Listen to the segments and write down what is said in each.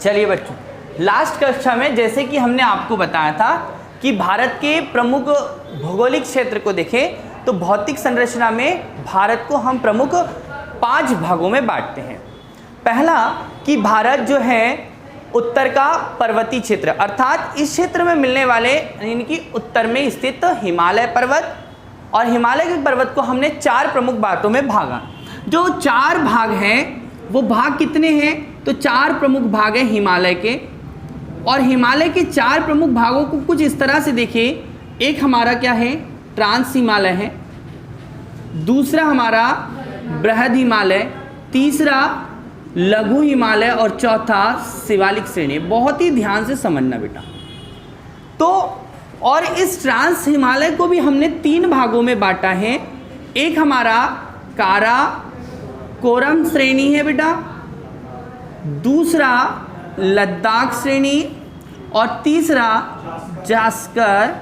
चलिए बच्चों, लास्ट कक्षा में जैसे कि हमने आपको बताया था कि भारत के प्रमुख भौगोलिक क्षेत्र को देखें तो भौतिक संरचना में भारत को हम प्रमुख 5 भागों में बांटते हैं। पहला कि भारत जो है उत्तर का पर्वतीय क्षेत्र, अर्थात इस क्षेत्र में मिलने वाले इनकी उत्तर में स्थित हिमालय पर्वत, और हिमालय के पर्वत को हमने 4 प्रमुख भागों में भागा। जो 4 भाग हैं वो भाग कितने हैं? तो 4 प्रमुख भाग हैं हिमालय के, और हिमालय के 4 प्रमुख भागों को कुछ इस तरह से देखिए। एक हमारा क्या है? ट्रांस हिमालय है, दूसरा हमारा बृहद हिमालय, तीसरा लघु हिमालय और चौथा शिवालिक श्रेणी। बहुत ही ध्यान से समझना बेटा। तो और इस ट्रांस हिमालय को भी हमने 3 भागों में बांटा है। एक हमारा काराकोरम श्रेणी है बेटा, दूसरा लद्दाख श्रेणी और तीसरा जास्कर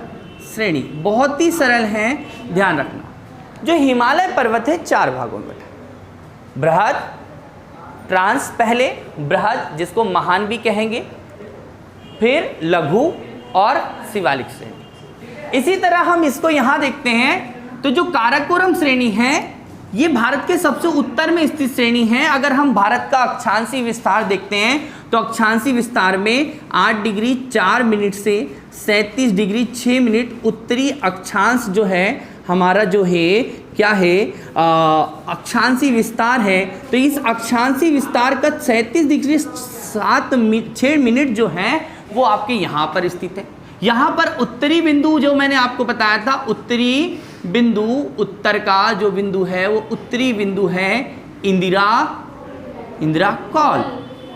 श्रेणी। बहुत ही सरल है, ध्यान रखना। जो हिमालय पर्वत है 4 भागों में बेटा। बृहद, ट्रांस, पहले बृहद जिसको महान भी कहेंगे, फिर लघु और शिवालिक श्रेणी। इसी तरह हम इसको यहाँ देखते हैं तो जो काराकोरम श्रेणी है ये भारत के सबसे उत्तर में स्थित श्रेणी है। अगर हम भारत का अक्षांशीय विस्तार देखते हैं तो अक्षांशीय विस्तार में 8 डिग्री 4 मिनट से 37 डिग्री 6 मिनट उत्तरी अक्षांश जो है हमारा जो है क्या है अक्षांशीय विस्तार है। तो इस अक्षांशीय विस्तार का 37 डिग्री 6 मिनट जो है वो आपके यहाँ पर स्थित है। यहाँ पर उत्तरी बिंदु जो मैंने आपको बताया था, उत्तरी बिंदु, उत्तर का जो बिंदु है वो उत्तरी बिंदु है इंदिरा कौल।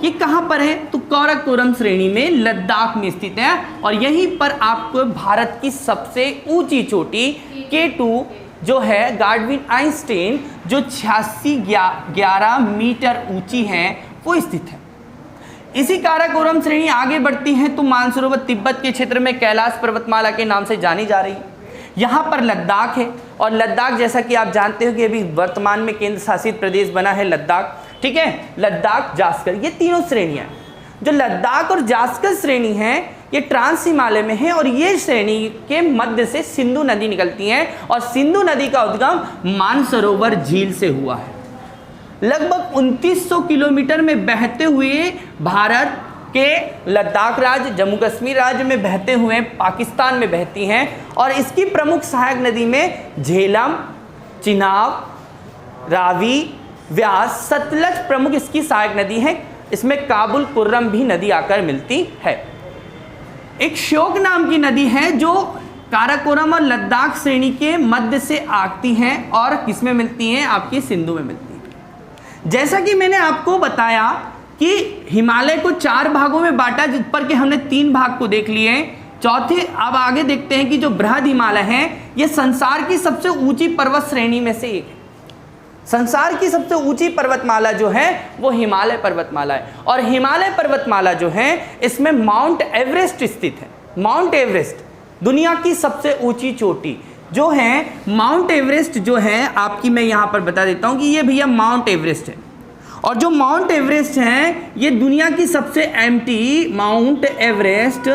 ये कहाँ पर है? तो काराकोरम श्रेणी में लद्दाख में स्थित है, और यहीं पर आपको भारत की सबसे ऊंची चोटी K2 जो है गार्डविन आइंस्टीन जो 8611 मीटर ऊंची है वो स्थित है। इसी काराकोरम श्रेणी आगे बढ़ती है तो मानसरोवर तिब्बत के क्षेत्र में कैलाश पर्वतमाला के नाम से जानी जा रही है। यहाँ पर लद्दाख है, और लद्दाख जैसा कि आप जानते हो कि अभी वर्तमान में केंद्र शासित प्रदेश बना है लद्दाख, ठीक है। लद्दाख, जास्कर, ये तीनों श्रेणियाँ जो लद्दाख और जास्कर श्रेणी है ये ट्रांस हिमालय में है, और ये श्रेणी के मध्य से सिंधु नदी निकलती है, और सिंधु नदी का उद्गम मानसरोवर झील से हुआ है। लगभग 2900 किलोमीटर में बहते हुए भारत के लद्दाख राज्य, जम्मू कश्मीर राज्य में बहते हुए पाकिस्तान में बहती हैं, और इसकी प्रमुख सहायक नदी में झेलम, चिनाब, रावी, व्यास, सतलज प्रमुख इसकी सहायक नदी है। इसमें काबुल कुर्रम भी नदी आकर मिलती है। एक श्योक नाम की नदी है जो काराकोरम और लद्दाख श्रेणी के मध्य से आती है, और किसमें मिलती है? आपकी सिंधु में मिलती है। जैसा कि मैंने आपको बताया कि हिमालय को 4 भागों में बांटा, जिस पर के हमने 3 भाग को देख लिए हैं। चौथे अब आगे देखते हैं कि जो बृहद हिमालय है ये संसार की सबसे ऊंची पर्वत श्रेणी में से एक है। संसार की सबसे ऊंची पर्वतमाला जो है वो हिमालय पर्वतमाला है, और हिमालय पर्वतमाला जो है इसमें माउंट एवरेस्ट स्थित है। माउंट एवरेस्ट दुनिया की सबसे ऊंची चोटी जो है, माउंट एवरेस्ट जो है आपकी मैं यहाँ पर बता देता हूँ कि ये भैया माउंट एवरेस्ट है, और जो माउंट एवरेस्ट है ये दुनिया की सबसे एम्प्टी माउंट एवरेस्ट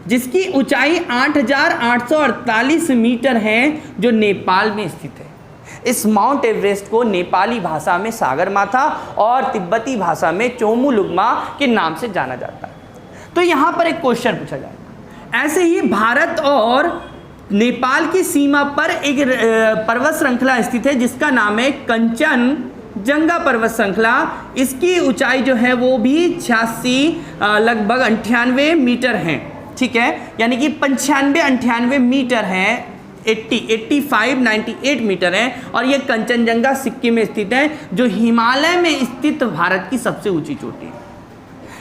जिसकी ऊंचाई 8848 मीटर है जो नेपाल में स्थित है। इस माउंट एवरेस्ट को नेपाली भाषा में सागरमाथा और तिब्बती भाषा में चोमुलुंगमा के नाम से जाना जाता है। तो यहाँ पर एक क्वेश्चन पूछा जाएगा। ऐसे ही भारत और नेपाल की सीमा पर एक पर्वत श्रृंखला स्थित है जिसका नाम है कंचनजंगा पर्वत श्रृंखला। इसकी ऊंचाई जो है वो भी 86 लगभग 98 मीटर है, ठीक है, यानी कि 95-98 मीटर है, 85-98 मीटर है, और ये कंचनजंगा सिक्किम में स्थित है जो हिमालय में स्थित भारत की सबसे ऊंची चोटी है।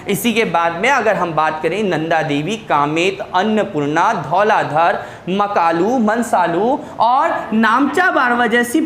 इसी के बाद में अगर हम बात करें नंदा देवी, कामेत, अन्नपूर्णा, धौलाधर, मकालू, मनसालू और नामचा बारवा जैसी